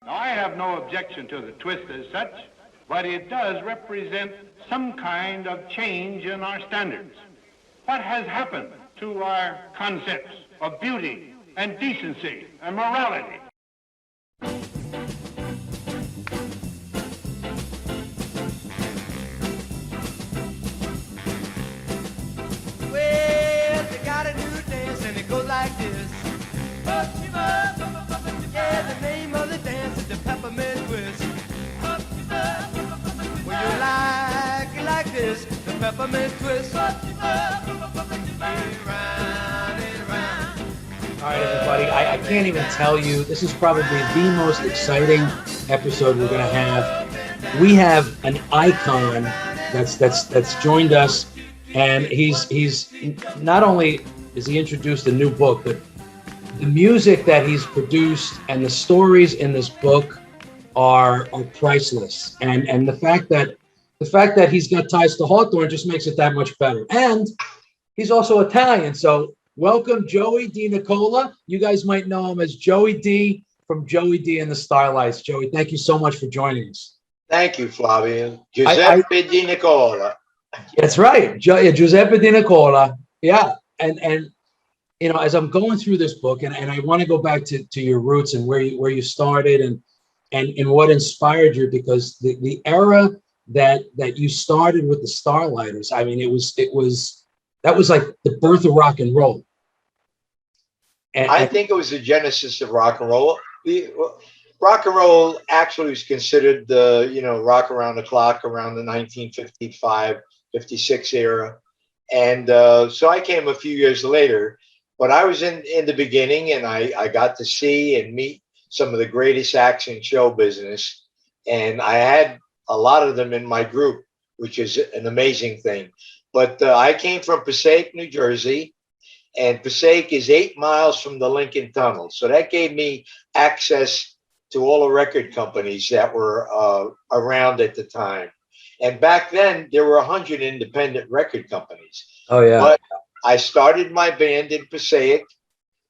Now, I have no objection to the twist as such, but it does represent some kind of change in our standards. What has happened to our concepts of beauty and decency and morality? Well, they got a new dance and it goes like this. Yeah, the name of the dance is the Peppermint twist. Well, you like it like this, the Peppermint twist. Round and round. All right, everybody, I can't even tell you, this is probably the most exciting episode we're going to have. We have an icon that's joined us, and he's not only is he introduced a new book, but the music that he's produced and the stories in this book are priceless. And the fact that he's got ties to Hawthorne just makes it that much better. And he's also Italian. So welcome, Joey Di Nicola. You guys might know him as Joey D from Joey D and the Starlights. Joey, thank you so much for joining us. Thank you, Flavio. Giuseppe Di Nicola. That's right. Giuseppe Di Nicola. Yeah. And you know, as I'm going through this book, and I want to go back to your roots and where you started and what inspired you, because the era that you started with the Starlighters, I mean, that was like the birth of rock and roll. And I think it was the genesis of rock and roll. Rock and roll actually was considered rock around the clock around the 1955, 56 era. And so I came a few years later. But I was in the beginning, and I got to see and meet some of the greatest acts in show business. And I had a lot of them in my group, which is an amazing thing. But I came from Passaic, New Jersey, and Passaic is 8 miles from the Lincoln Tunnel. So that gave me access to all the record companies that were around at the time. And back then, there were 100 independent record companies. Oh, yeah. But I started my band in Passaic,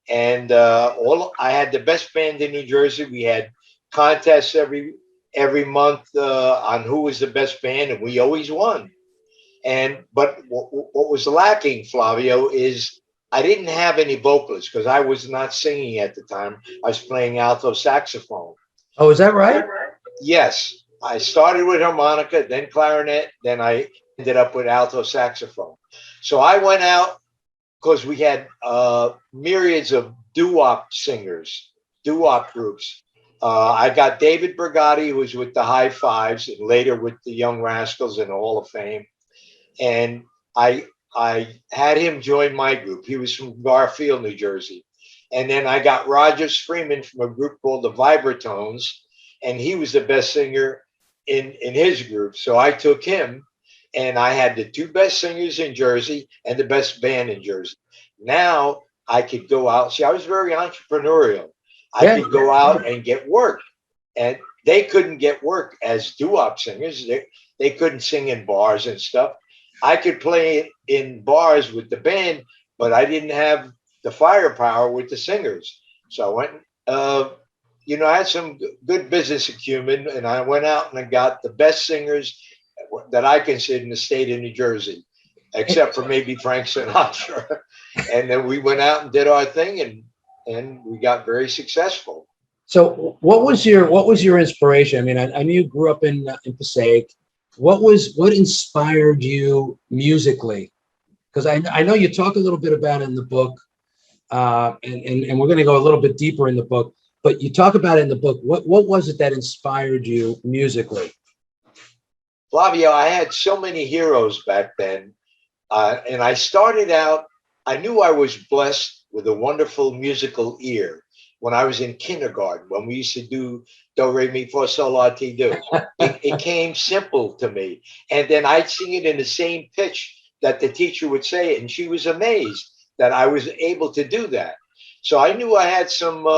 and I had the best band in New Jersey. We had contests every month on who was the best band, and we always won. But what was lacking, Flavio, is I didn't have any vocalists because I was not singing at the time. I was playing alto saxophone. Oh, is that right? Yes. I started with harmonica, then clarinet, then I ended up with alto saxophone. So I went out because we had myriads of doo-wop singers, doo-wop groups. I got David Brigatti, who was with the High Fives and later with the Young Rascals in the Hall of Fame. And I had him join my group. He was from Garfield, New Jersey. And then I got Roger Freeman from a group called the Vibratones, and he was the best singer in his group. So I took him. And I had the two best singers in Jersey and the best band in Jersey. Now I could go out. See, I was very entrepreneurial. I could go out and get work. And they couldn't get work as doo-wop singers. They couldn't sing in bars and stuff. I could play in bars with the band, but I didn't have the firepower with the singers. So I went, I had some good business acumen, and I went out and I got the best singers that I consider in the state of New Jersey, except for maybe Frank Sinatra. And then we went out and did our thing, and we got very successful. So what was your inspiration? I mean, I knew you grew up in Passaic. What inspired you musically? Because I know you talk a little bit about it in the book, and we're going to go a little bit deeper in the book, but you talk about it in the book. What was it that inspired you musically? Flavio, I had so many heroes back then. And I started out, I knew I was blessed with a wonderful musical ear when I was in kindergarten, when we used to do do, re, mi, fa, sol, la, ti, do. It came simple to me. And then I'd sing it in the same pitch that the teacher would say it. And she was amazed that I was able to do that. So I knew I had some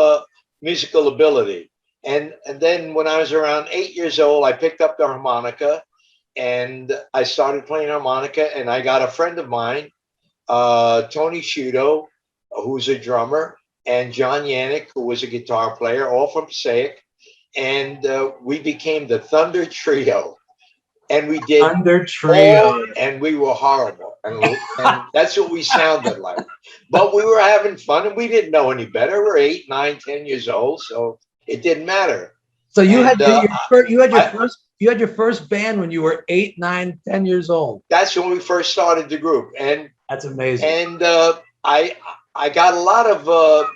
musical ability. And then when I was around 8 years old, I picked up the harmonica and I started playing harmonica. And I got a friend of mine, Tony Shudo, who's a drummer, and John Yannick, who was a guitar player, all from Passaic. and we became the Thunder Trio, and we did Under Trio. and we were horrible, and that's what we sounded like. But we were having fun, and we didn't know any better. We're 8, 9, 10 years old, so it didn't matter. So you And, you had your first band when you were 8, 9, 10 years old. That's when we first started the group, and That's amazing. and I got a lot of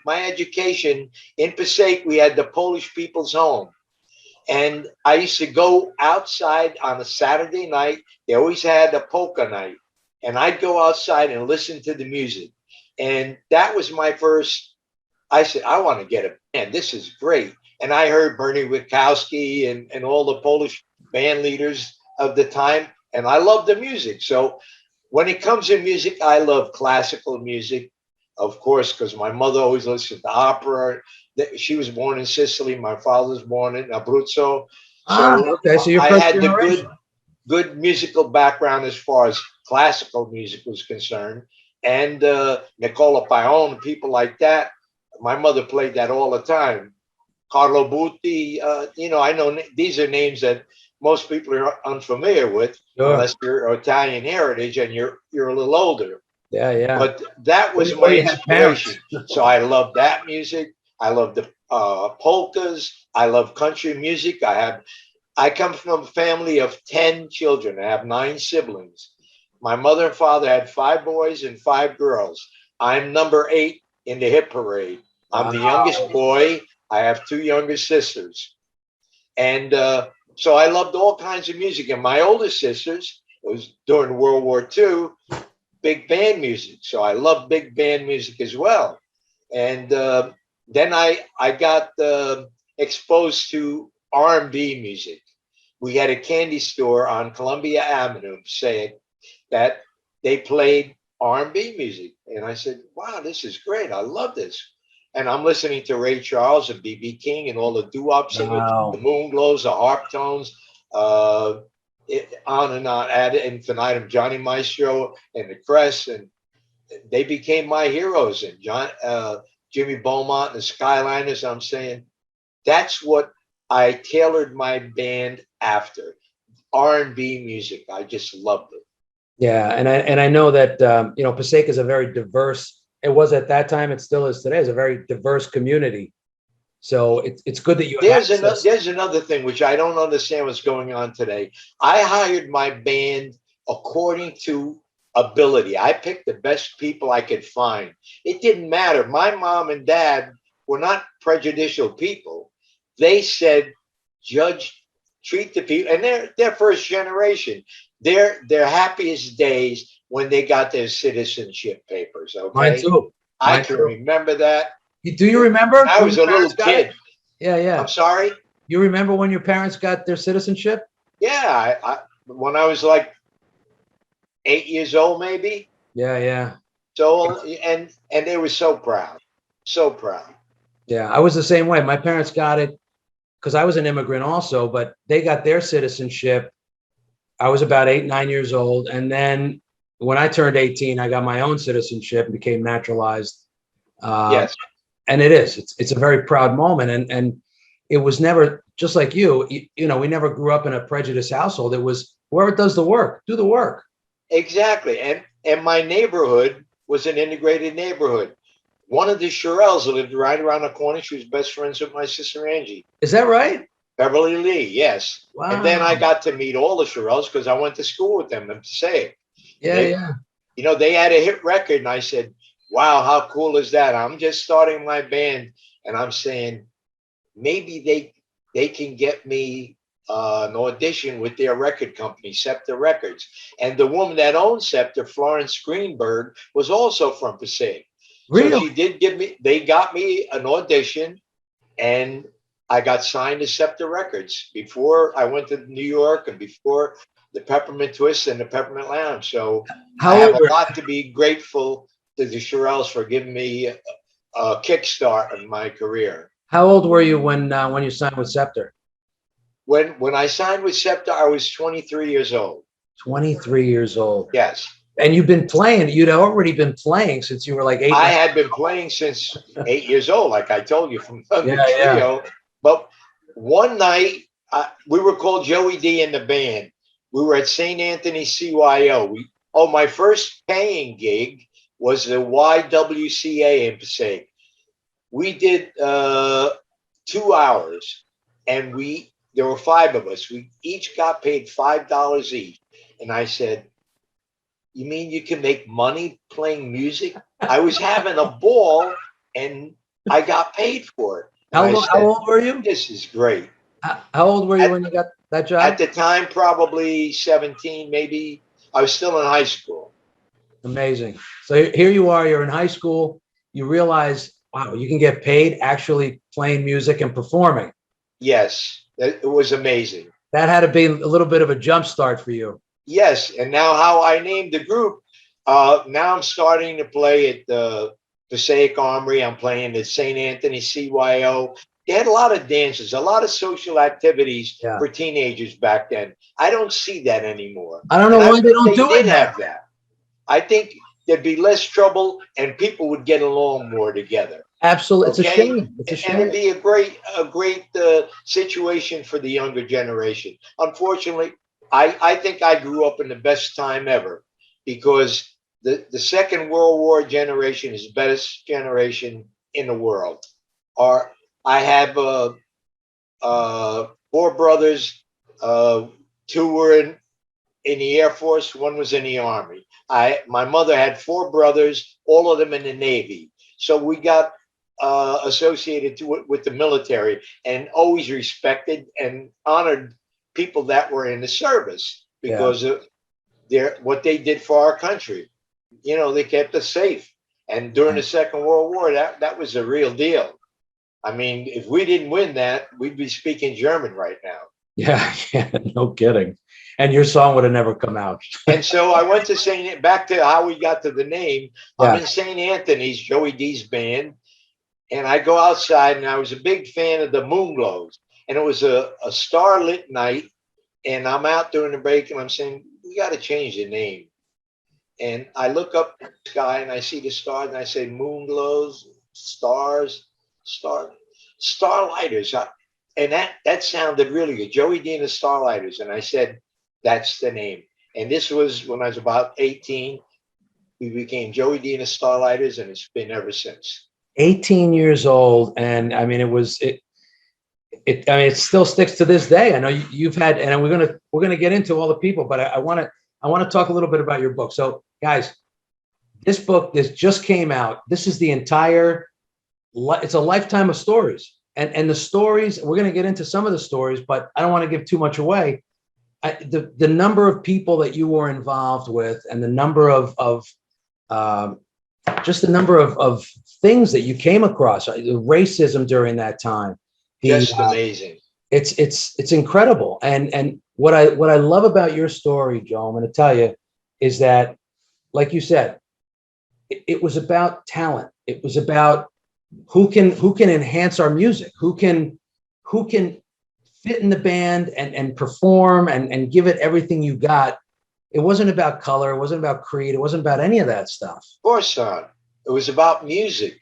my education in Passaic. We had the Polish People's Home, and I used to go outside on a Saturday night. They always had a polka night, and I'd go outside and listen to the music. And that was my first. I said, I want to get a band. This is great. And I heard Bernie Witkowski and all the Polish band leaders of the time, and I love the music. So when it comes to music, I love classical music, of course, because my mother always listened to opera. She was born in Sicily. My father was born in Abruzzo. So okay. So you're I first had generation. the good musical background as far as classical music was concerned. And Nicola Paone, people like that. My mother played that all the time. Carlo Butti, I know these are names that most people are unfamiliar with, Sure. unless you're Italian heritage and you're a little older. Yeah, yeah. But that was my inspiration. So I love that music. I love the polkas. I love country music. I come from a family of 10 children. I have 9 siblings. My mother and father had 5 boys and 5 girls. I'm number 8 in the hit parade. I'm the youngest boy. I have 2 younger sisters. And so I loved all kinds of music. And my older sisters, it was during World War II, big band music. So I love big band music as well. And then I got exposed to R&B music. We had a candy store on Columbia Avenue, saying that they played R&B music. And I said, wow, this is great. I love this. And I'm listening to Ray Charles and B.B. King and all the doo-wop singers, Wow. the moon glows, the harp tones, on and on, ad infinitum, Johnny Maestro and the Crest. And they became my heroes. And Jimmy Beaumont and the Skyliners. I'm saying that's what I tailored my band after. R&B music. I just loved it. Yeah, and I know that Passaic is a very diverse. It was at that time. It still is today. It's a very diverse community. So it's good that you. There's another thing which I don't understand what's going on today. I hired my band according to ability. I picked the best people I could find. It didn't matter. My mom and dad were not prejudicial people. They said, treat the people, and they're first generation. Their happiest days when they got their citizenship papers. Okay, Mine too. I can remember that. Do you remember? I was a little kid. Yeah, yeah. I'm sorry. You remember when your parents got their citizenship? Yeah, when I was like 8 years old, maybe. Yeah, yeah. So and they were so proud, so proud. Yeah, I was the same way. My parents got it because I was an immigrant also, but they got their citizenship. I was about 8, 9 years old, and then when I turned 18, I got my own citizenship and became naturalized. Yes. And it's a very proud moment. And it was never, just like we never grew up in a prejudiced household. It was whoever does the work, do the work. Exactly. And my neighborhood was an integrated neighborhood. One of the Shirelles lived right around the corner. She was best friends with my sister Angie. Is that right? Beverly Lee, yes. Wow. And then I got to meet all the Shirelles because I went to school with them in Passaic. Yeah. They had a hit record, and I said, wow, how cool is that? I'm just starting my band, and I'm saying maybe they can get me an audition with their record company, Scepter Records. And the woman that owned Scepter, Florence Greenberg, was also from Passaic. Really? So she did they got me an audition, and I got signed to Scepter Records before I went to New York and before the Peppermint Twist and the Peppermint Lounge. So I have a lot to be grateful to the Shirelles for giving me a kickstart in my career. How old were you when you signed with Scepter? When I signed with Scepter, I was 23 years old. 23 years old. Yes. And you've been playing. You'd already been playing since you were like 8. I had been playing since 8 years old, like I told you, from the trio. But one night, we were called Joey D in the band. We were at St. Anthony CYO. My first paying gig was the YWCA in Passaic. We did 2 hours, and there were 5 of us. We each got paid $5 each. And I said, "You mean you can make money playing music?" I was having a ball, and I got paid for it. How old were you? This is great. How old were you when you got that job? At the time, probably 17, maybe. I was still in high school. Amazing. So here you are, you're in high school. You realize, wow, you can get paid actually playing music and performing. Yes, it was amazing. That had to be a little bit of a jump start for you. Yes, and now how I named the group, now I'm starting to play at the Passaic Armory. I'm playing at St. Anthony CYO. They had a lot of dances, a lot of social activities for teenagers back then. I don't see that anymore. I don't know why they don't do it. They did have that. I think there'd be less trouble and people would get along more together. Absolutely. It's a shame. It's a shame. And it'd be a great situation for the younger generation. Unfortunately, I think I grew up in the best time ever, because the Second World War generation is the best generation in the world. I have 4 brothers. 2 were in the Air Force. 1 was in the Army. My mother had 4 brothers, all of them in the Navy. So we got associated with the military, and always respected and honored people that were in the service because of what they did for our country. You know, they kept us safe. And during the Second World War, that was a real deal. I mean, if we didn't win that, we'd be speaking German right now. Yeah, no kidding. And your song would have never come out. And so I went to back to how we got to the name. I'm in St. Anthony's, Joey D's band. And I go outside, and I was a big fan of the Moonglows. And it was a starlit night. And I'm out during the break, and I'm saying, we got to change the name. And I look up the sky, and I see the stars, and I say, Moonglows, stars, Starlighters. And that sounded really good. Joey D and the Starlighters. And I said, that's the name. And this was when I was about 18. We became Joey D and the Starlighters, and it's been ever since. 18 years old. And I mean, it still sticks to this day. I know you've had, and we're going to get into all the people, but I want to talk a little bit about your book. So guys, this book, this just came out. This is the entire, it's a lifetime of stories. And the stories, we're going to get into some of the stories, but I don't want to give too much away. The number of people that you were involved with, and the number of just the number of things that you came across, the racism during that time. Just amazing. It's incredible. And what I love about your story, Joe, I'm going to tell you, is that, like you said, it was about talent. It was about who can enhance our music, who can fit in the band and perform and give it everything you got. It wasn't about color. It wasn't about creed. It wasn't about any of that stuff. Of course not. It was about music.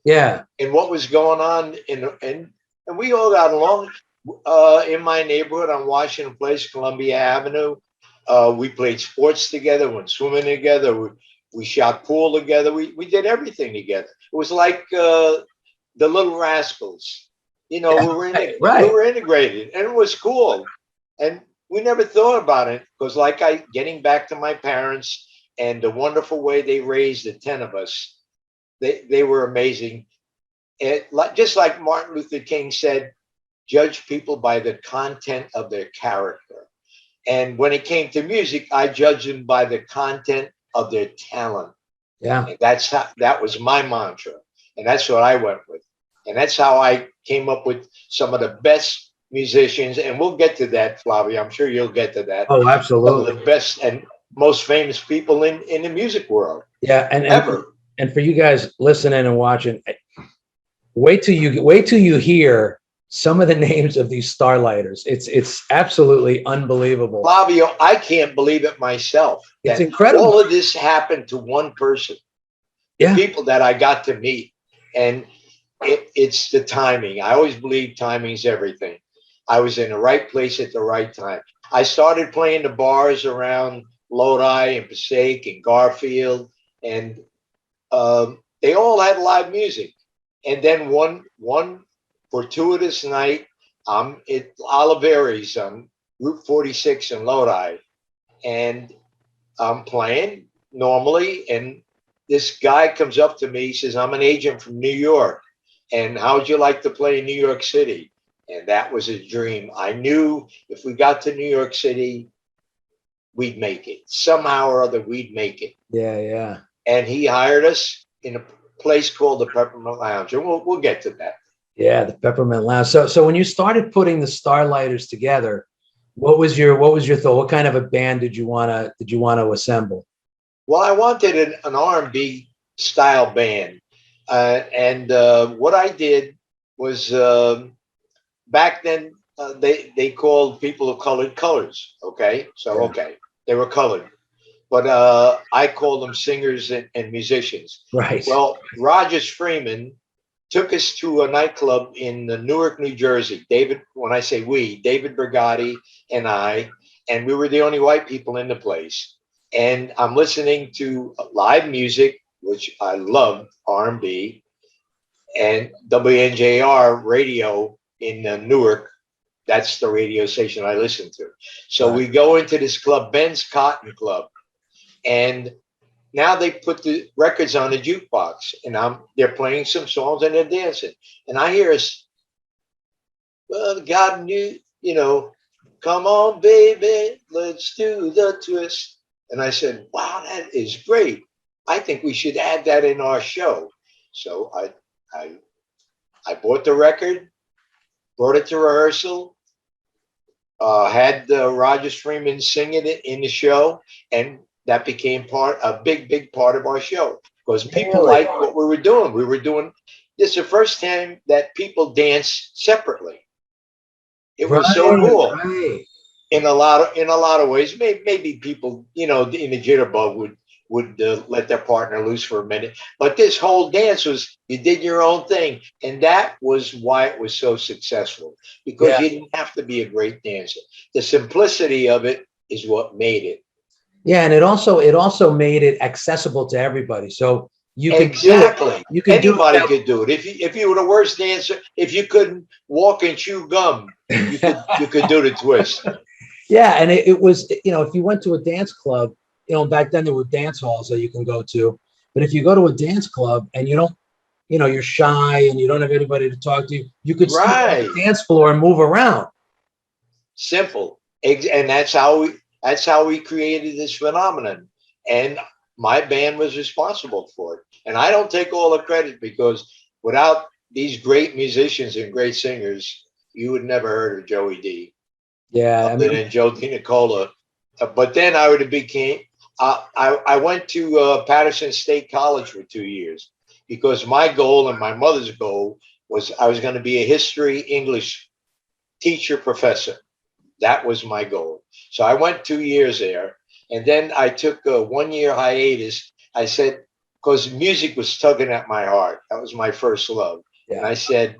Yeah. And what was going on and we all got along. In my neighborhood on Washington Place, Columbia Avenue. We played sports together, went swimming together. We shot pool together. We did everything together. It was like the Little Rascals. You know, we were integrated, and it was cool. And we never thought about it because, getting back to my parents and the wonderful way they raised the 10 of us, they were amazing. And just like Martin Luther King said, judge people by the content of their character. And when it came to music, I judged them by the content of their talent. Yeah. And that was my mantra. And that's what I went with. And that's how I came up with some of the best musicians. And we'll get to that, Flavio. I'm sure you'll get to that. Oh, absolutely. Some of the best and most famous people in the music world. Yeah. And ever. And for you guys listening and watching, wait till you hear some of the names of these Starlighters. It's absolutely unbelievable. Flavio, I can't believe it myself. It's incredible. All of this happened to one person. The people that I got to meet. And it's the timing. I always believe timing's everything. I was in the right place at the right time. I started playing the bars around Lodi and Passaic and Garfield, and they all had live music. And then one fortuitous night, I'm at Oliveri's on Route 46 in Lodi, and I'm playing normally, and this guy comes up to me. He says, "I'm an agent from New York, and how'd you like to play in New York City?" And that was a dream. I knew if we got to New York City, we'd make it. Somehow or other, we'd make it. Yeah, yeah. And he hired us in a place called the Peppermint Lounge, and we'll get to that. Yeah, the Peppermint Lounge. So when you started putting the Starlighters together, what was your thought? What kind of a band did you want to assemble? Well, I wanted an R&B style band, and what I did was back then they called people of colored colors. Okay, so okay, they were colored, but I called them singers and musicians. Right. Well, Rogers Freeman took us to a nightclub in Newark, New Jersey. When I say we, David Brigatti and I, and we were the only white people in the place. And I'm listening to live music, which I loved, R&B, and WNJR radio in Newark. That's the radio station I listen to. So we go into this club, Ben's Cotton Club, and now they put the records on the jukebox, and they're playing some songs and they're dancing. And I hear us, well, God knew, come on, baby, let's do the twist. And I said, wow, that is great. I think we should add that in our show. So I bought the record, brought it to rehearsal, had Rogers Freeman sing it in the show, and that became a big part of our show because people liked what we were doing. We were doing this the first time that people danced separately. It was so cool. Right. In a lot of ways, maybe people, in the jitterbug would let their partner loose for a minute. But this whole dance was, you did your own thing. And that was why it was so successful, because you didn't have to be a great dancer. The simplicity of it is what made it. Yeah, and it also made it accessible to everybody. So you could exactly. You could Anybody could do it. If you were the worst dancer, if you couldn't walk and chew gum, you could do the twist. Yeah, and it was, if you went to a dance club, back then there were dance halls that you can go to. But if you go to a dance club and you don't, you're shy and you don't have anybody to talk to, you could sit on the dance floor and move around. Simple. And that's how we created this phenomenon. And my band was responsible for it. And I don't take all the credit, because without these great musicians and great singers, you would never heard of Joey D. Yeah, other than Joe DiNicola. But then I would have became. I went to Patterson State College for 2 years, because my goal and my mother's goal was I was going to be a history English teacher professor. That was my goal. So I went 2 years there, and then I took a 1 year hiatus. I said, because music was tugging at my heart. That was my first love. Yeah. And I said,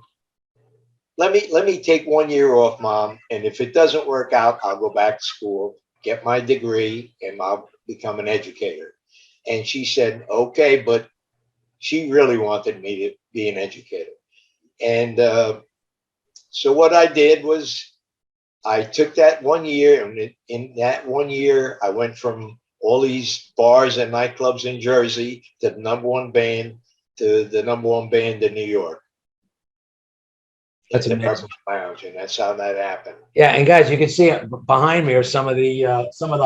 let me take 1 year off, Mom. And if it doesn't work out, I'll go back to school, get my degree, and I'll become an educator. And she said, okay, but she really wanted me to be an educator. And so what I did was I took that 1 year, and in that 1 year, I went from all these bars and nightclubs in Jersey to the number one band in New York. That's amazing. Lounge, and that's how that happened. Yeah, and guys, you can see behind me are some of the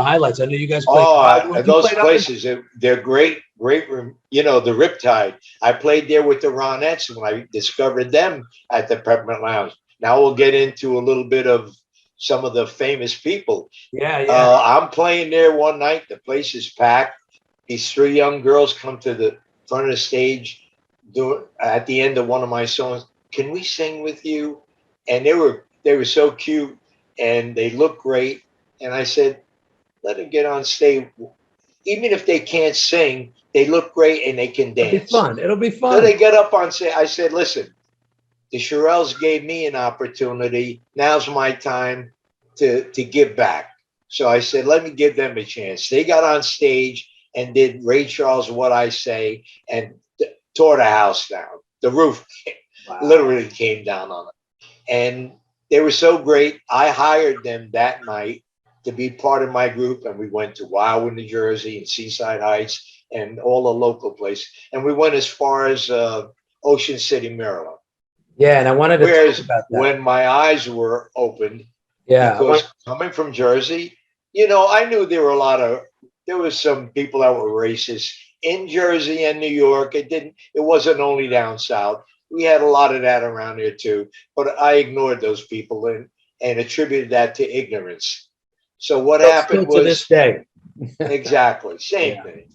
highlights. I know you guys played. Those places, they're great. The Riptide. I played there with the Ronettes when I discovered them at the Peppermint Lounge. Now we'll get into a little bit of some of the famous people. Yeah. I'm playing there one night. The place is packed. These three young girls come to the front of the stage at the end of one of my songs. Can we sing with you? And they were so cute, and they looked great. And I said, let them get on stage. Even if they can't sing, they look great and they can dance. It'll be fun. So they get up on stage. I said, listen, the Shirelles gave me an opportunity. Now's my time to give back. So I said, let me give them a chance. They got on stage and did Ray Charles' What I Say and tore the house down. The roof literally came down on it. And they were so great. I hired them that night to be part of my group. And we went to Wildwood, New Jersey and Seaside Heights and all the local places. And we went as far as Ocean City, Maryland. Yeah, and I wanted to Whereas talk about that. when my eyes were opened, Yeah, because coming from Jersey, I knew there was some people that were racist in Jersey and New York. It wasn't only down south. We had a lot of that around here too, but I ignored those people and attributed that to ignorance. So what happened was to this day. exactly same thing.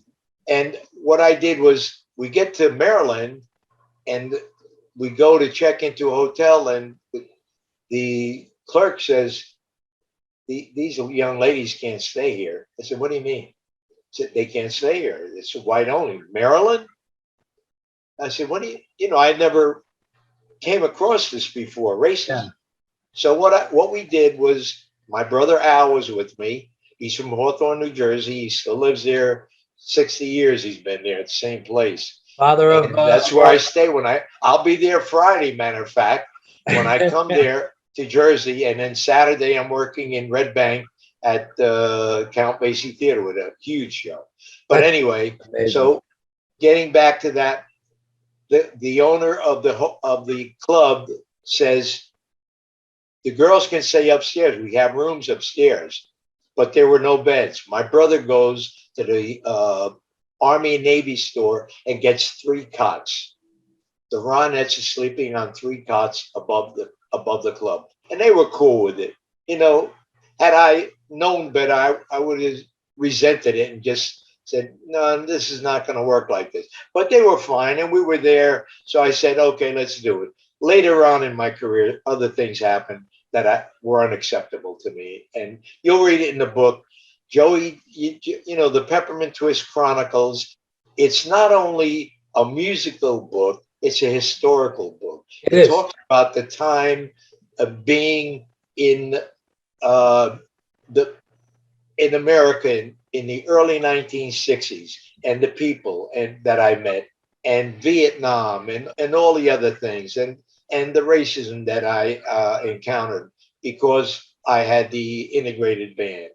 And what I did was we get to Maryland and we go to check into a hotel and the clerk says, these young ladies can't stay here. I said, what do you mean? He said, they can't stay here. It's white only. Maryland? I said, what do you, I never came across this before, racism. Yeah. So what we did was my brother Al was with me. He's from Hawthorne, New Jersey. He still lives there. 60 years he's been there at the same place. That's where I stay I'll be there Friday, matter of fact, when I come there to Jersey. And then Saturday I'm working in Red Bank at Count Basie Theater with a huge show. But anyway, so getting back to that, the owner of the club says the girls can stay upstairs. We have rooms upstairs, but there were no beds. My brother goes to the Army and Navy store and gets 3 cots. The Ronettes are sleeping on 3 cots above the club, and they were cool with it. Had I known better, I would have resented it and just said, no, this is not going to work like this. But they were fine, and we were there. So I said, okay, let's do it. Later on in my career, other things happened that were unacceptable to me. And you'll read it in the book. Joey, the Peppermint Twist Chronicles, it's not only a musical book, it's a historical book. It talks about the time of being in America in the early 1960s and the people that I met and Vietnam and all the other things and the racism that I encountered because I had the integrated band.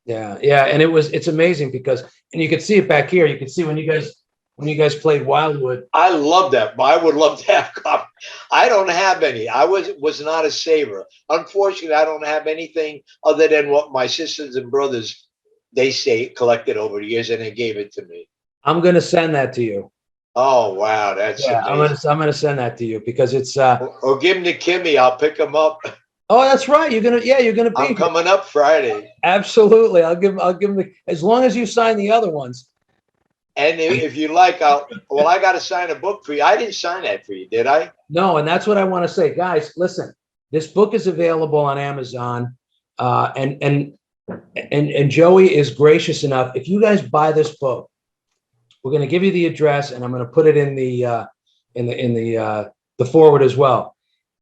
Yeah. And it's amazing because, and you can see it back here. You can see when you guys played Wildwood. I love that. I would love to have copies. I don't have any. I was not a saver. Unfortunately, I don't have anything other than what my sisters and brothers, they say, collected over the years, and they gave it to me. I'm going to send that to you. Oh, wow. That's amazing. I'm going to send that to you because it's or give them to Kimmy. I'll pick them up. Oh, that's right. You're going to be I'm coming up Friday. Absolutely. I'll give them as long as you sign the other ones. And if you like, I got to sign a book for you. I didn't sign that for you, did I? No, and that's what I want to say. Guys, listen, this book is available on Amazon. And Joey is gracious enough. If you guys buy this book, we're going to give you the address and I'm going to put it in the forward as well.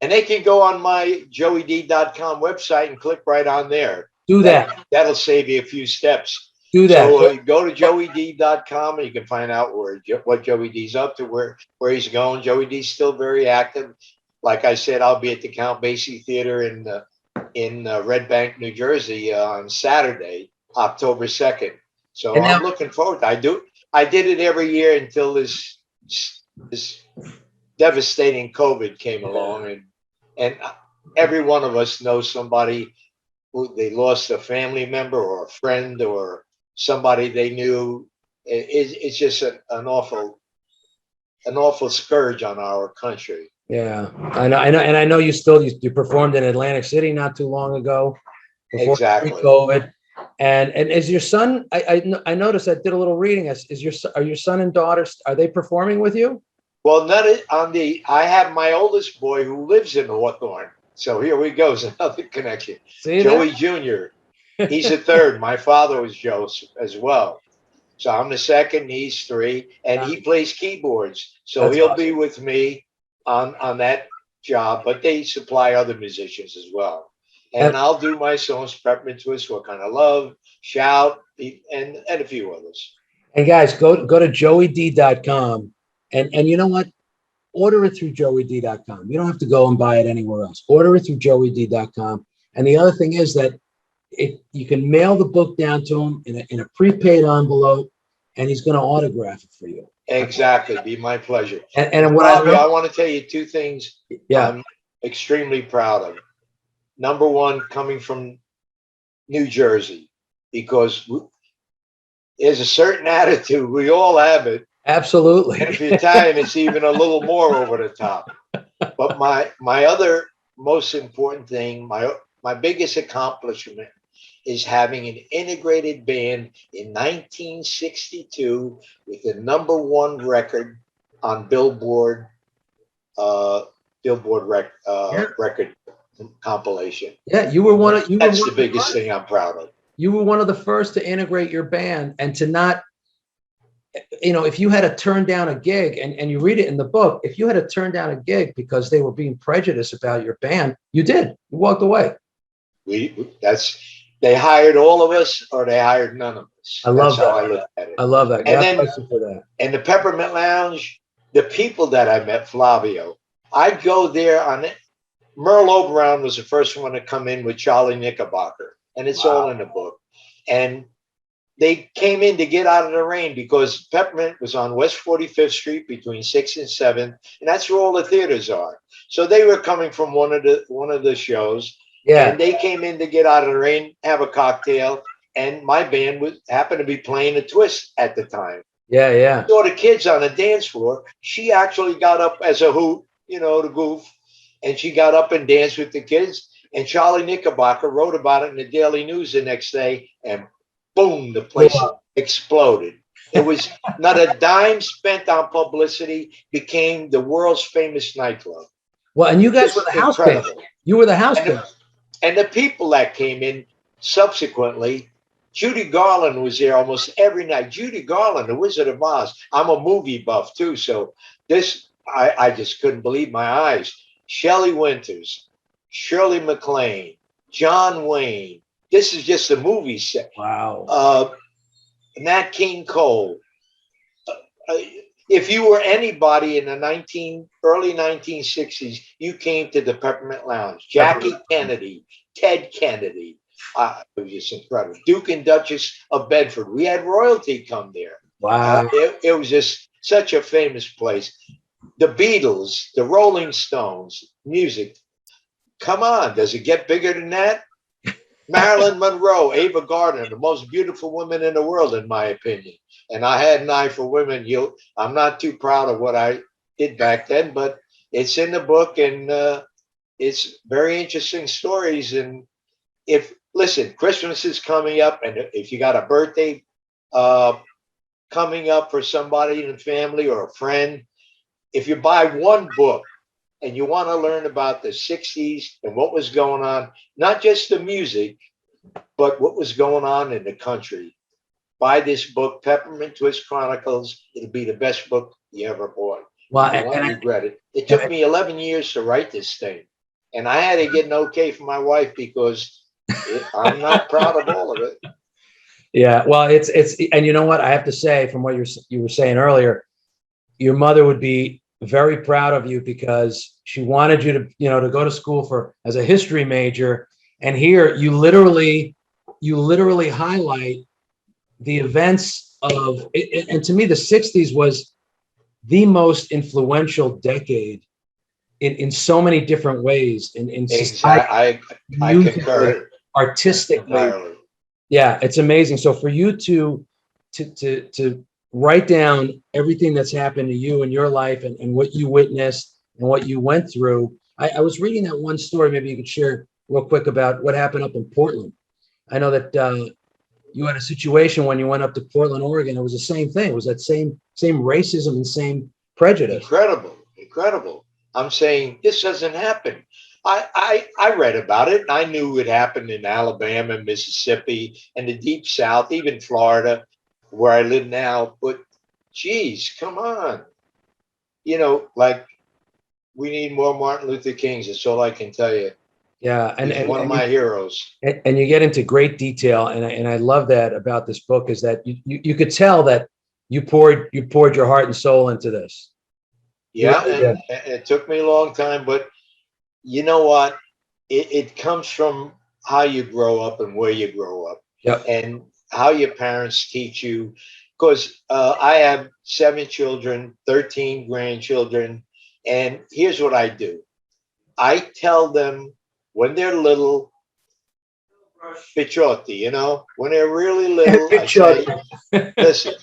And they can go on my joeyd.com website and click right on there. Do that. That'll save you a few steps. Do that. So go to joeyd.com and you can find out what Joey D's up to, where he's going. Joey D's still very active. Like I said, I'll be at the Count Basie Theater in Red Bank, New Jersey on Saturday, October 2nd. So I'm looking forward to it. I did it every year until this devastating COVID came along, and every one of us knows somebody who they lost a family member or a friend or somebody they knew. It's just an awful scourge on our country. Yeah, I know, and I know you performed in Atlantic City not too long ago. Exactly. COVID, and is your son? I noticed. I did a little reading. Are your son and daughter? Are they performing with you? Well, I have my oldest boy who lives in Hawthorne. So here we go. Another connection. See Joey Jr. He's the third. My father was Joe as well. So I'm the second. He's 3, and he plays keyboards. So he'll be with me on that job, but they supply other musicians as well. And I'll do my songs, Peppermint Twist, What Kind of Love, Shout, and a few others. And guys, go to joeyd.com, and you know what? Order it through joeyd.com. You don't have to go and buy it anywhere else. Order it through joeyd.com. And the other thing is that you can mail the book down to him in a prepaid envelope, and he's going to autograph it for you. Exactly. Be my pleasure. And what I want to tell you two things I'm extremely proud of. Number one, coming from New Jersey, because there's a certain attitude. We all have it. Absolutely. And if you're Italian, it's even a little more over the top. But my other most important thing, my biggest accomplishment is having an integrated band in 1962 with the #1 record on Billboard record compilation. Yeah, you were one of That's the biggest thing I'm proud of. You were one of the first to integrate your band and to not, if you had to turn down a gig, and you read it in the book, if you had to turn down a gig because they were being prejudiced about your band, you did. You walked away. They hired all of us, or they hired none of us. That's how I look at it. I love that. And God bless you for that. And the Peppermint Lounge, the people that I met, Flavio, I'd go there on it. Merle Oberon was the first one to come in with Charlie Knickerbocker, and it's all in the book. And they came in to get out of the rain because Peppermint was on West 45th Street between 6th and 7th, and that's where all the theaters are. So they were coming from one of the shows. Yeah. And they came in to get out of the rain, have a cocktail, and my band happened to be playing a twist at the time. Yeah, yeah. So the kids on the dance floor, she actually got up as a hoot, the goof, and she got up and danced with the kids. And Charlie Knickerbocker wrote about it in the Daily News the next day, and boom, the place exploded. It was not a dime spent on publicity, became the world's famous nightclub. Well, and you guys were the house band. You were the house band. And the people that came in subsequently, Judy Garland was there almost every night. Judy Garland, The Wizard of Oz. I'm a movie buff too, so I just couldn't believe my eyes. Shelley Winters, Shirley MacLaine, John Wayne. This is just a movie set. Wow. Nat King Cole. If you were anybody in the early 1960s, you came to the Peppermint Lounge. Jackie Kennedy, Ted Kennedy. It was just incredible. Duke and Duchess of Bedford. We had royalty come there. Wow. It was just such a famous place. The Beatles, the Rolling Stones, music. Come on, does it get bigger than that? Marilyn Monroe, Ava Gardner, the most beautiful woman in the world, in my opinion. And I had an eye for women. I'm not too proud of what I did back then, but it's in the book, and it's very interesting stories. And listen, Christmas is coming up, and if you got a birthday coming up for somebody in the family or a friend, if you buy one book and you want to learn about the 60s and what was going on, not just the music, but what was going on in the country, buy this book, Peppermint Twist Chronicles. It'll be the best book you ever bought. Well, I won't regret it. It took me 11 years to write this thing, and I had to get an okay from my wife because I'm not proud of all of it. Yeah, well, it's and you know what? I have to say, from what you were saying earlier, your mother would be very proud of you because she wanted you to, to go to school as a history major. And here you literally highlight the events of it. And to me, the 60s was the most influential decade in so many different ways in society, I concur. Artistically. Yeah, it's amazing. So for you to write down everything that's happened to you in your life and what you witnessed and what you went through. I was reading that one story, maybe you could share real quick about what happened up in Portland. I know that you had a situation when you went up to Portland, Oregon. It was the same thing. It was that same racism and same prejudice. Incredible. I'm saying this doesn't happen. I read about it, and I knew it happened in Alabama, Mississippi, and the Deep South, even Florida, where I live now. But geez, come on. Like we need more Martin Luther Kings. That's all I can tell you. Yeah, He's one of my heroes. And you get into great detail, and I love that about this book is that you could tell that you poured your heart and soul into this. Yeah, and it took me a long time, but you know what? It comes from how you grow up and where you grow up, Yep. and how your parents teach you. Because I have 7 children, 13 grandchildren, and here's what I do: I tell them when they're little, picciotti, when they're really little, I say, listen,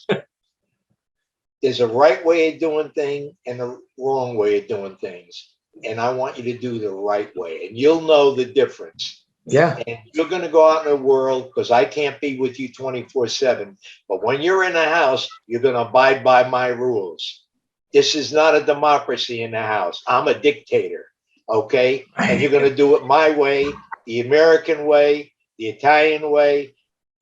there's a right way of doing things and a wrong way of doing things. And I want you to do the right way. And you'll know the difference. Yeah. And you're going to go out in the world because I can't be with you 24/7. But when you're in the house, you're going to abide by my rules. This is not a democracy in the house. I'm a dictator. Okay. And you're going to do it my way, the American way, the Italian way.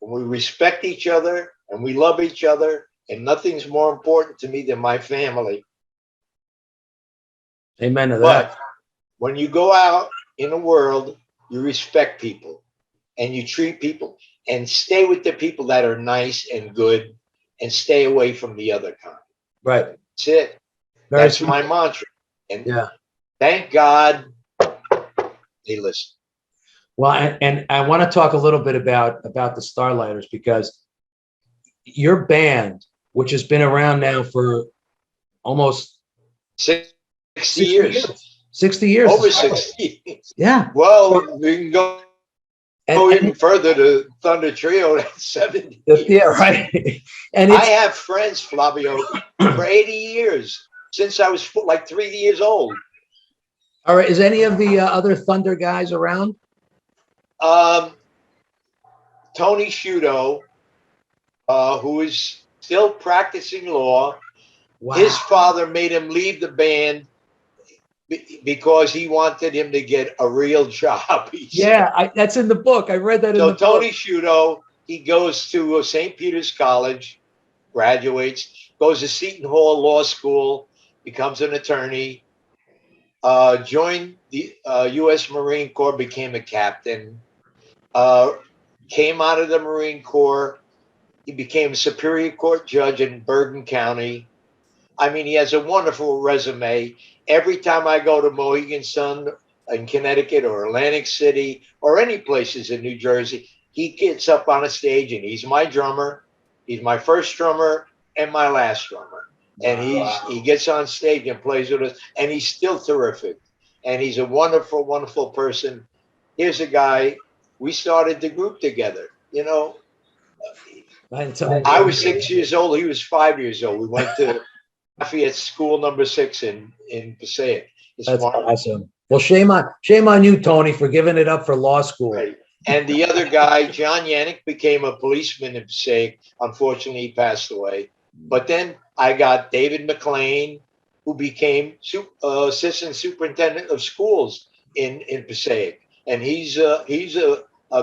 And we respect each other and we love each other. And nothing's more important to me than my family. Amen to that. But when you go out in the world, you respect people and you treat people and stay with the people that are nice and good and stay away from the other kind. Right. That's it. That's my mantra. And thank God they listen. Well, and I want to talk a little bit about the Starlighters, because your band, which has been around now for almost 60 years. 60 years. Over 60 years. Yeah. Well, we can go even further to Thunder Trio. That's 70 years. Yeah, right. And I have friends, Flavio, for 80 years, since I was like 3 years old. All right. Is any of the other Thunder guys around? Tony Sciutto, who is still practicing law. Wow. His father made him leave the band because he wanted him to get a real job. That's in the book. I read that in the book. So Tony Sciutto, he goes to St. Peter's College, graduates, goes to Seton Hall Law School, becomes an attorney, joined the U.S. Marine Corps, became a captain, came out of the Marine Corps. He became a Superior Court judge in Bergen County. I mean, he has a wonderful resume. Every time I go to Mohegan Sun in Connecticut or Atlantic City or any places in New Jersey, he gets up on a stage and he's my drummer. He's my first drummer and my last drummer. And he gets on stage and plays with us, and he's still terrific. And he's a wonderful, wonderful person. Here's a guy, we started the group together, I was 6 years old. He was 5 years old. We went to Lafayette School number 6 in Passaic. That's awesome. Well, shame on you, Tony, for giving it up for law school. Right. And the other guy, John Yannick, became a policeman in Passaic. Unfortunately, he passed away. But then I got David McLean, who became assistant superintendent of schools in Passaic. And he's a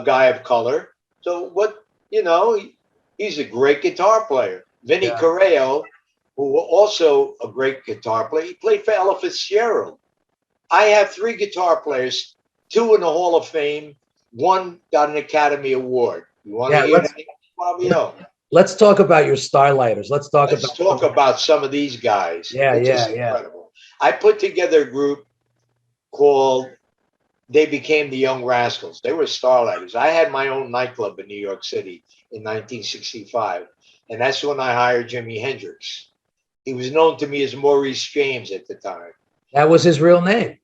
guy of color. So he's a great guitar player. Vinnie Correo, who was also a great guitar player. He played for Ella Fitzgerald. I have 3 guitar players, 2 in the Hall of Fame. 1 got an Academy Award. You want to hear that, Flavio? Let's talk about your Starlighters. Let's talk about some of these guys. Yeah, incredible. I put together a group called They Became the Young Rascals. They were Starlighters. I had my own nightclub in New York City in 1965, and that's when I hired Jimi Hendrix. He was known to me as Maurice James at the time. That was his real name.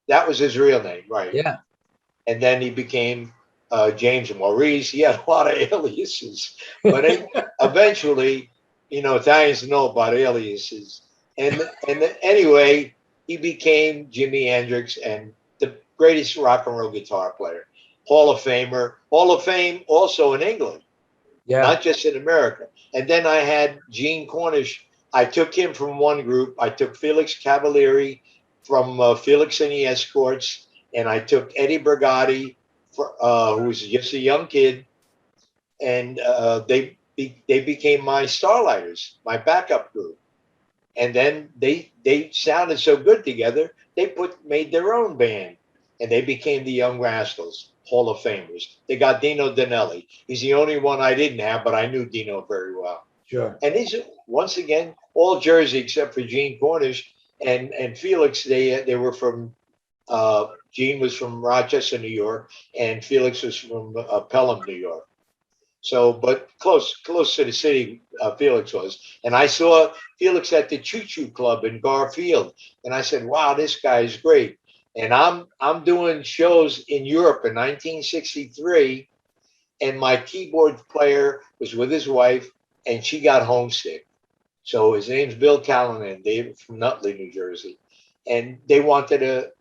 That was his real name, right? Yeah. And then he became James Maurice. He had a lot of aliases, but eventually, Italians know about aliases. And anyway, he became Jimi Hendrix and the greatest rock and roll guitar player, Hall of Famer, Hall of Fame also in England, not just in America. And then I had Gene Cornish. I took him from one group. I took Felix Cavalieri from Felix and the Escorts, and I took Eddie Brigatti, who was just a young kid, and they became my Starlighters, my backup group. And then they sounded so good together, they made their own band, and they became the Young Rascals, Hall of Famers. They got Dino Danelli. He's the only one I didn't have, but I knew Dino very well. Sure. And these are, once again, all Jersey except for Gene Cornish and Felix. They were from Gene was from Rochester, New York, and Felix was from Pelham, New York. So, but close to the city, Felix was. And I saw Felix at the Choo Choo Club in Garfield, and I said, "Wow, this guy is great." And I'm doing shows in Europe in 1963, and my keyboard player was with his wife, and she got homesick. So his name's Bill Callanan, David from Nutley, New Jersey, and they wanted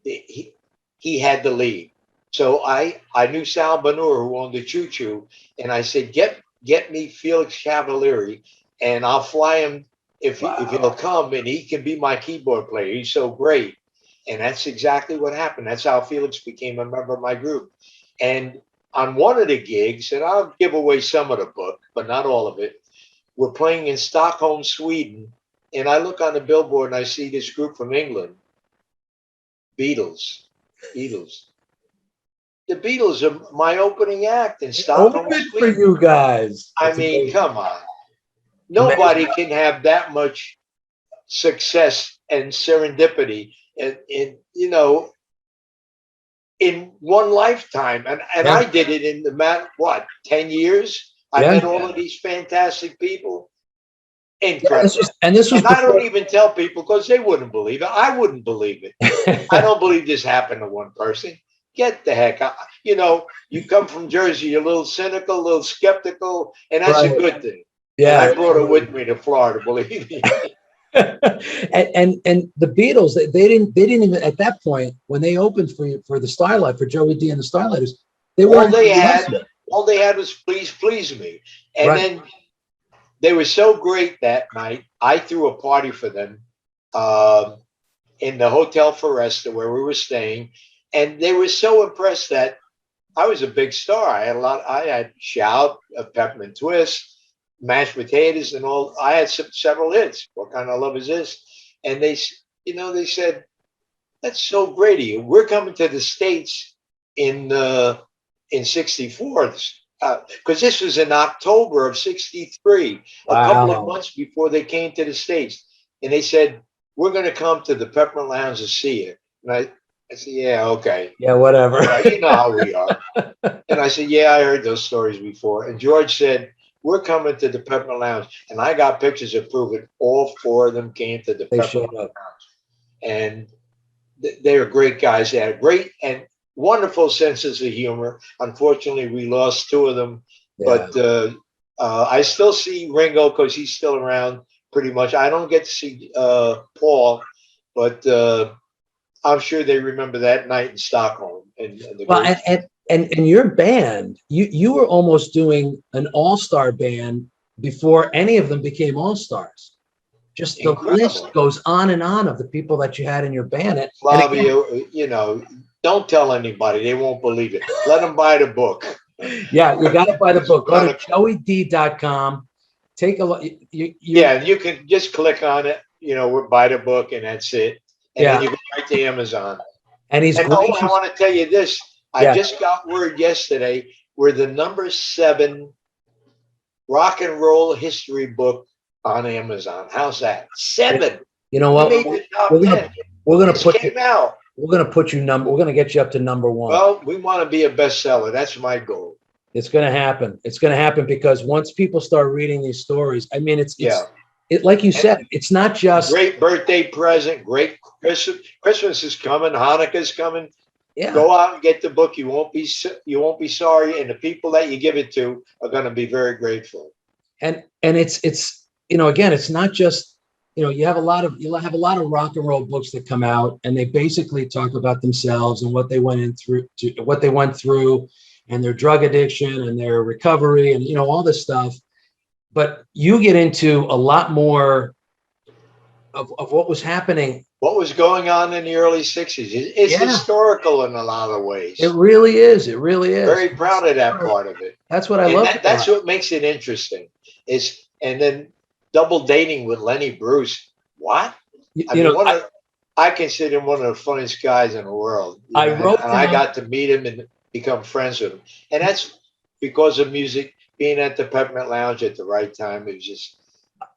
he had the lead. So I knew Sal Banur, who owned the Choo Choo, and I said, get me Felix Cavalieri, and I'll fly him if he'll come, and he can be my keyboard player. He's so great. And that's exactly what happened. That's how Felix became a member of my group. And on one of the gigs, and I'll give away some of the book, but not all of it, we're playing in Stockholm, Sweden, and I look on the billboard and I see this group from England, Beatles. The Beatles are my opening act in Stockholm, Open for Sweden. you guys. I mean, come on. Nobody can have that much success and serendipity in one lifetime. And Yeah. I did it in 10 years? I Yeah. met all of these fantastic people. Incredible. And this was I don't even tell people because they wouldn't believe it. I wouldn't believe it. I don't believe this happened to one person. Get the heck out. You come from Jersey, you're a little cynical, a little skeptical, and that's a good thing. Yeah. And I brought it with me to Florida, believe me. and the Beatles, they didn't even at that point when they opened for the Starlight, for Joey D and the Starlighters, all they had was please me. And then they were so great that night. I threw a party for them in the Hotel Foresta where we were staying, and they were so impressed that I was a big star. I had Shout, Peppermint Twist, Mashed Potatoes, and all. I had several hits. What Kind of Love Is This? And they said, "That's so great of you. We're coming to the States in '64, because this was in October of '63, a couple of months before they came to the States." And they said, "We're going to come to the Peppermint Lounge to see you." And I said, "Yeah, okay. Yeah, whatever. You know how we are." And I said, "Yeah, I heard those stories before." And George said, "We're coming to the Peppermint Lounge." And I got pictures that prove it. All four of them came to the Peppermint Lounge. And they are great guys. They had great and wonderful senses of humor. Unfortunately, we lost two of them. Yeah. But I still see Ringo because he's still around pretty much. I don't get to see Paul, but I'm sure they remember that night in Stockholm. And your band, you were almost doing an all-star band before any of them became all-stars. Just incredible. The list goes on and on of the people that you had in your band. Flavio, don't tell anybody. They won't believe it. Let them buy the book. Yeah, you got to buy the book. Go to joeyd.com. Take a look. You can just click on it, buy the book, and that's it. And then you go right to Amazon. And I want to tell you this. I just got word yesterday we're the number 7 rock and roll history book on Amazon. How's that? 7. You know what? We're gonna get you up to number 1. Well, we want to be a bestseller. That's my goal. It's gonna happen. It's gonna happen because once people start reading these stories, I mean, it's like you said, it's not just great birthday present, great Christmas. Christmas is coming, Hanukkah's coming. Yeah. Go out and get the book. You won't be sorry, and the people that you give it to are going to be very grateful. And it's again, it's not just you'll have a lot of rock and roll books that come out, and they basically talk about themselves and what they went through, and their drug addiction and their recovery, and all this stuff. But you get into a lot more of what was happening. What was going on in the early 60s. It's historical in a lot of ways. It really is. It really is. Very proud of that part of it. That's what I love. That's what makes it interesting. And then double dating with Lenny Bruce. what? You, I you mean, know, I consider him one of the funniest guys in the world. I wrote and I down- got to meet him and become friends with him. And that's because of music, being at the Peppermint Lounge at the right time. It was just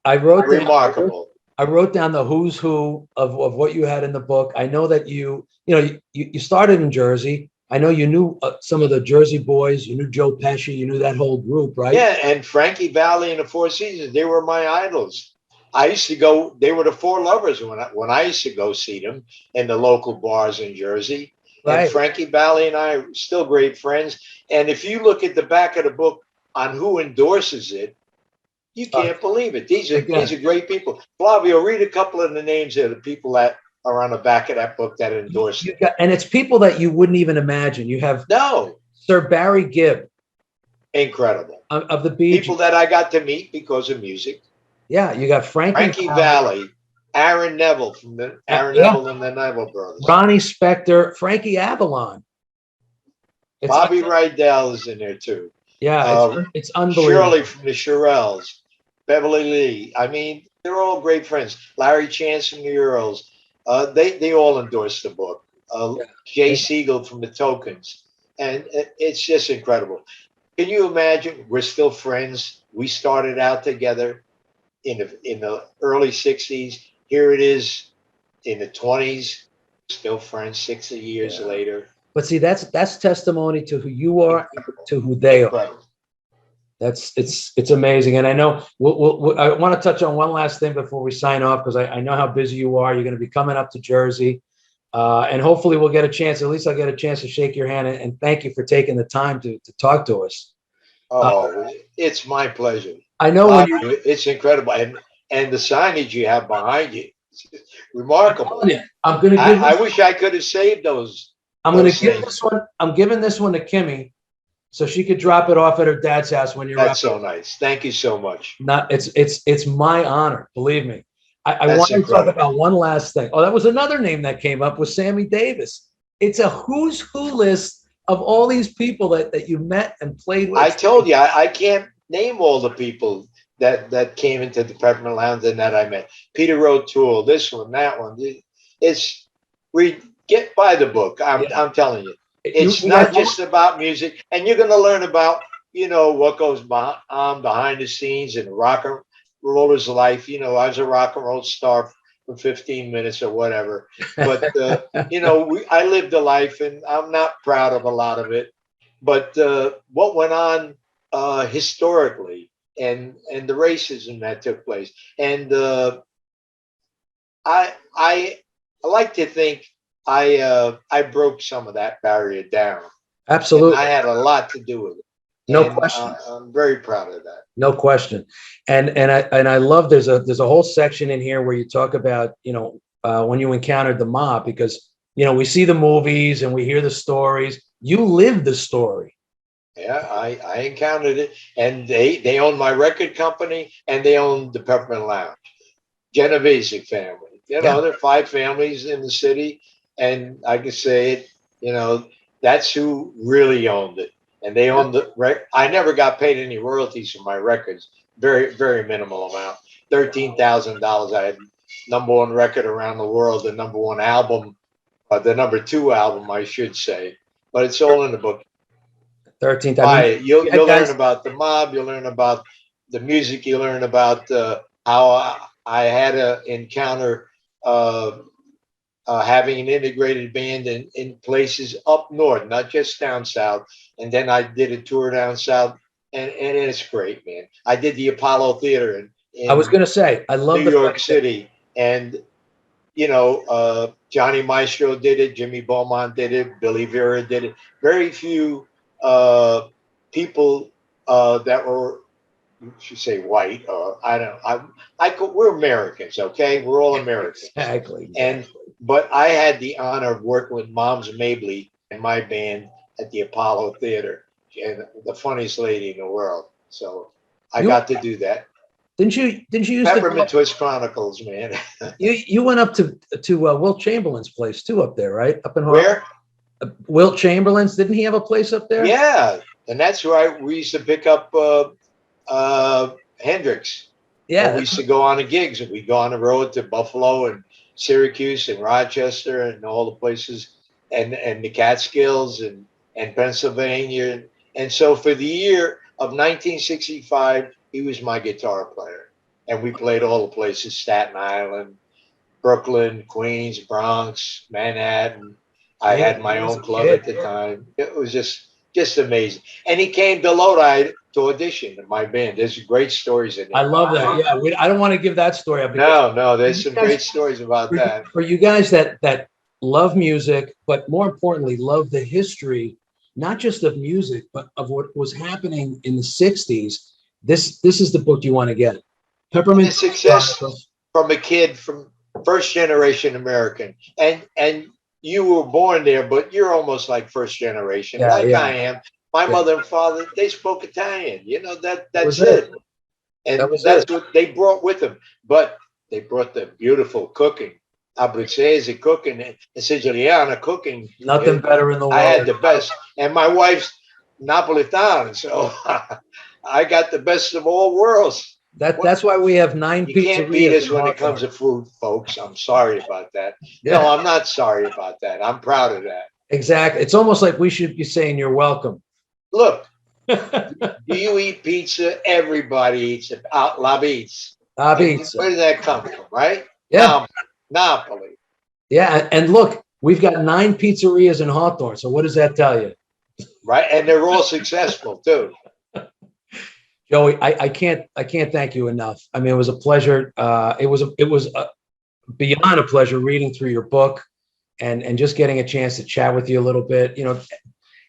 I wrote down- remarkable. I wrote down the who's who of what you had in the book. I know that you started in Jersey. I know you knew some of the Jersey boys. You knew Joe Pesci. You knew that whole group, right? Yeah, and Frankie Valli and the Four Seasons, they were my idols. I used to go, they were the Four Lovers when I used to go see them in the local bars in Jersey. Right. And Frankie Valli and I are still great friends. And if you look at the back of the book on who endorses it, you can't believe it. These are great people. Flavio, read a couple of the names of the people that are on the back of that book that endorse it. And it's people that you wouldn't even imagine. You have Sir Barry Gibb. Incredible. Of the Bee Gees. People that I got to meet because of music. Yeah, you got Frankie Valli, Aaron Neville from the Neville and the Neville Brothers. Ronnie Spector, Frankie Avalon. Bobby Rydell is in there too. Yeah, it's unbelievable. Shirley from the Shirelles, Beverly Lee. I mean, they're all great friends. Larry Chance from the Earls. They all endorsed the book. Jay Siegel from the Tokens. And it's just incredible. Can you imagine? We're still friends. We started out together in the early 60s. Here it is in the 20s. Still friends 60 years later. But see, that's testimony to who you are, to who they are. It's amazing. And I know I want to touch on one last thing before we sign off, because I know how busy you are. You're going to be coming up to Jersey. And hopefully we'll get a chance, at least I'll get a chance to shake your hand and thank you for taking the time to talk to us. Oh, it's my pleasure. I know it's incredible. And the signage you have behind you, remarkable. I'm going to give I wish I could have saved those. I'm going to give this one. I'm giving this one to Kimmy, so she could drop it off at her dad's house when you're. That's so nice. Thank you so much. It's my honor. Believe me. I want to talk about one last thing. Oh, that was another name that came up, was Sammy Davis. It's a who's who list of all these people that you met and played with. I told you I can't name all the people that came into the Peppermint Lounge and that I met. Peter O'Toole, this one, that one. Get by the book. I'm telling you, it's not just about music, and you're going to learn about what goes on behind the scenes in rock and roller's life. I was a rock and roll star for 15 minutes or whatever, but I lived a life, and I'm not proud of a lot of it. But what went on historically, and the racism that took place, and I like to think I broke some of that barrier down. Absolutely. And I had a lot to do with it. No question. I'm very proud of that. No question. And I love there's a whole section in here where you talk about, when you encountered the mob, because, we see the movies and we hear the stories. You lived the story. Yeah, I encountered it. And they owned my record company, and they owned the Peppermint Lounge. Genovese family. There are 5 families in the city. And I can say it, that's who really owned it. And they owned I never got paid any royalties for my records. Very, very minimal amount. $13,000. I had #1 record around the world, the #1 album, the #2 album, I should say. But it's all in the book. 13,000. You'll learn about the mob. You'll learn about the music. You learn about how I had to encounter having an integrated band in places up north, not just down south. And then I did a tour down south, and it's great, man. I did the Apollo Theater in I was going to say, I love New York City. And, Johnny Maestro did it. Jimmy Beaumont did it. Billy Vera did it. Very few people that were, you should say white, or I don't know. We're Americans, okay? We're all Americans. Exactly. But I had the honor of working with Moms Mabley and my band at the Apollo Theater, and the funniest lady in the world. So I got to do that. Didn't you use Peppermint Twist Chronicles, man? you went up to Wilt Chamberlain's place too, up there, right? Up in Harlem. Where? Wilt Chamberlain's, didn't he have a place up there? Yeah, and that's where we used to pick up Hendrix. Yeah, And we used to go on the gigs, and we'd go on the road to Buffalo and Syracuse and Rochester and all the places, and the Catskills and Pennsylvania. And so for the year of 1965, he was my guitar player. And we played all the places: Staten Island, Brooklyn, Queens, Bronx, Manhattan. I had my own club at the time. It was just amazing. And he came to Lodi to audition in my band. There's great stories in there. I love that. Yeah, I don't want to give that story up. No, there's some great stories about that. For you guys that love music, but more importantly, love the history, not just of music, but of what was happening in the 60s. This is the book you want to get. Peppermint Success from a kid from first generation American. And you were born there, but you're almost like first generation, I am. My mother and father, they spoke Italian. You know, that's it. And that's what they brought with them. But they brought the beautiful cooking, Abruzzese cooking, and Siciliana cooking. Nothing better in the world. I had the best. And my wife's Napolitan, so I got the best of all worlds. That's why we have 9 pizzerias. You can't beat us when it comes to food, folks. I'm sorry about that. Yeah. No, I'm not sorry about that. I'm proud of that. Exactly. It's almost like we should be saying you're welcome. Look, do you eat pizza? Everybody eats it. La pizza. La pizza. Where did that come from, right? Yeah. Napoli. Yeah, and look, we've got 9 pizzerias in Hawthorne. So what does that tell you? Right, and they're all successful too. Joey, I can't thank you enough. I mean, it was a pleasure. It was beyond a pleasure reading through your book and just getting a chance to chat with you a little bit. You know,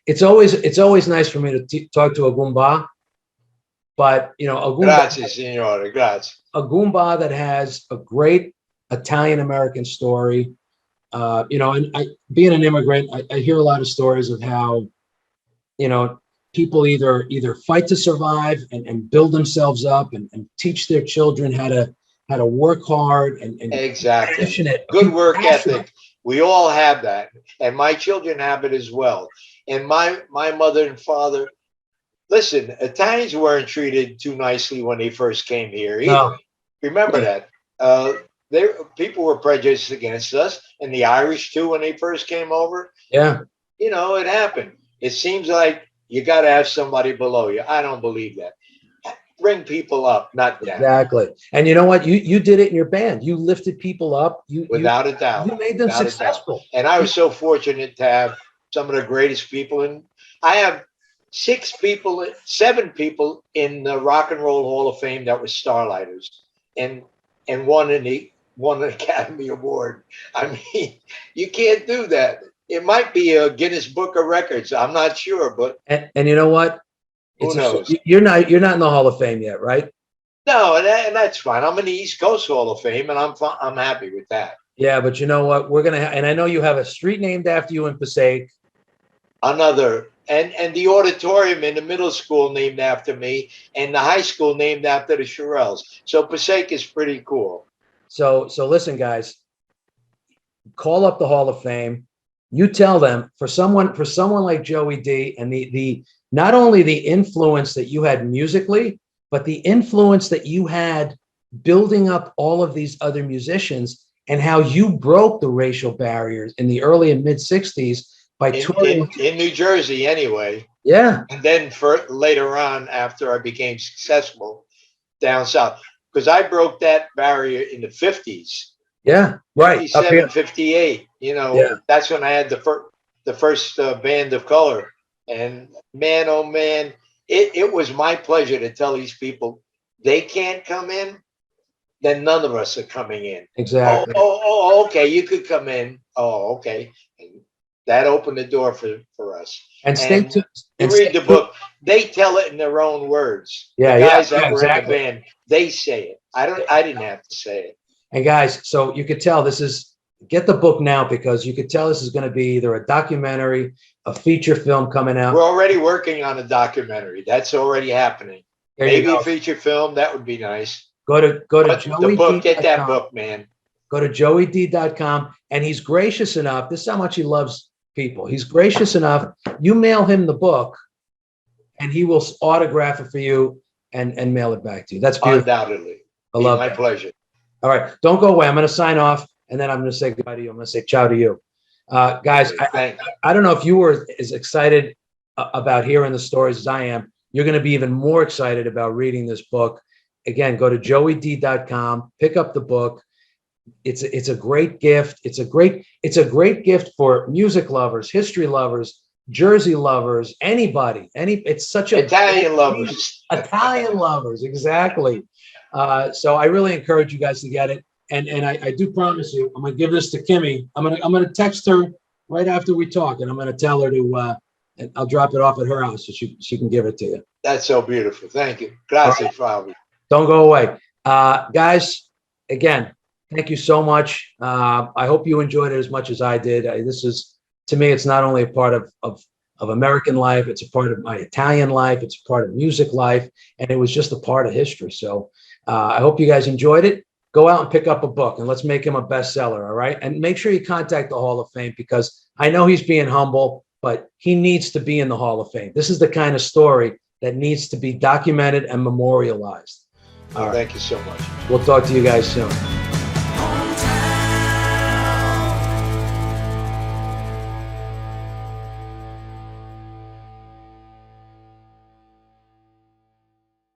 it's always nice for me to talk to a Goomba, but you know, Grazie, signore, grazie. A Goomba that has a great Italian American story. You know, and being an immigrant, I hear a lot of stories of how, you know, people either fight to survive and build themselves up and teach their children how to work hard and exactly passionate. Good work ethic. We all have that, and my children have it as well. And my mother and father, listen, Italians weren't treated too nicely when they first came here either. No. Remember that. People were prejudiced against us, and the Irish too when they first came over. Yeah, you know, it happened. It seems like you got to have somebody below you. I don't believe that. Bring people up, not down. Exactly. And you know what? You did it in your band. You lifted people up. Without a doubt. You made them successful. And I was so fortunate to have some of the greatest people. And I have 7 people in the Rock and Roll Hall of Fame that were Starlighters, and won an Academy Award. I mean, you can't do that. It might be a Guinness Book of Records. I'm not sure, but and you know what? Who knows? You're not in the Hall of Fame yet, right? No, and that's fine. I'm in the East Coast Hall of Fame, and I'm happy with that. Yeah, but you know what? We're gonna and I know you have a street named after you in Passaic. Another and the auditorium in the middle school named after me, and the high school named after the Shirelles. So Passaic is pretty cool. So listen, guys. Call up the Hall of Fame. You tell them for someone like Joey D and the not only the influence that you had musically, but the influence that you had building up all of these other musicians and how you broke the racial barriers in the early and mid 60s by touring in New Jersey anyway. Yeah. And then later on, after I became successful down south, because I broke that barrier in the 50s. Yeah, right. 57, 58. You know, that's when I had the first band of color. And man, oh man, it was my pleasure to tell these people they can't come in, then none of us are coming in. Exactly. Oh, okay, you could come in. Oh, okay. And that opened the door for us. And read the book. They tell it in their own words. Yeah, the guys that were in the band, they say it. I didn't have to say it. And guys, so you could tell get the book now, because you could tell this is going to be either a documentary, a feature film coming out. We're already working on a documentary. That's already happening. Maybe a feature film. That would be nice. Go to Joey. The book, get that book, man. Go to joeyd.com. And he's gracious enough. This is how much he loves people. He's gracious enough. You mail him the book and he will autograph it for you and mail it back to you. That's beautiful. Undoubtedly. I love my that. pleasure. All right. Don't go away. I'm going to sign off, and then I'm going to say goodbye to you. I'm going to say ciao to you. Guys, I don't know if you were as excited about hearing the stories as I am. You're going to be even more excited about reading this book. Again, go to joeyd.com, pick up the book. It's a great gift. It's a great gift for music lovers, history lovers, Jersey lovers, anybody. It's such a Italian lovers. Italian lovers, exactly. So I really encourage you guys to get it. And I do promise you, I'm gonna give this to Kimmy. I'm gonna text her right after we talk, and I'm gonna tell her to and I'll drop it off at her house so she can give it to you. That's so beautiful. Thank you. Grazie, Fabio. Don't go away. Guys, again, thank you so much. I hope you enjoyed it as much as I did. This is, to me, it's not only a part of American life, it's a part of my Italian life, it's a part of music life, and it was just a part of history. So I hope you guys enjoyed it. Go out and pick up a book, and let's make him a bestseller, all right? And make sure you contact the Hall of Fame, because I know he's being humble, but he needs to be in the Hall of Fame. This is the kind of story that needs to be documented and memorialized. Thank you so much. We'll talk to you guys soon.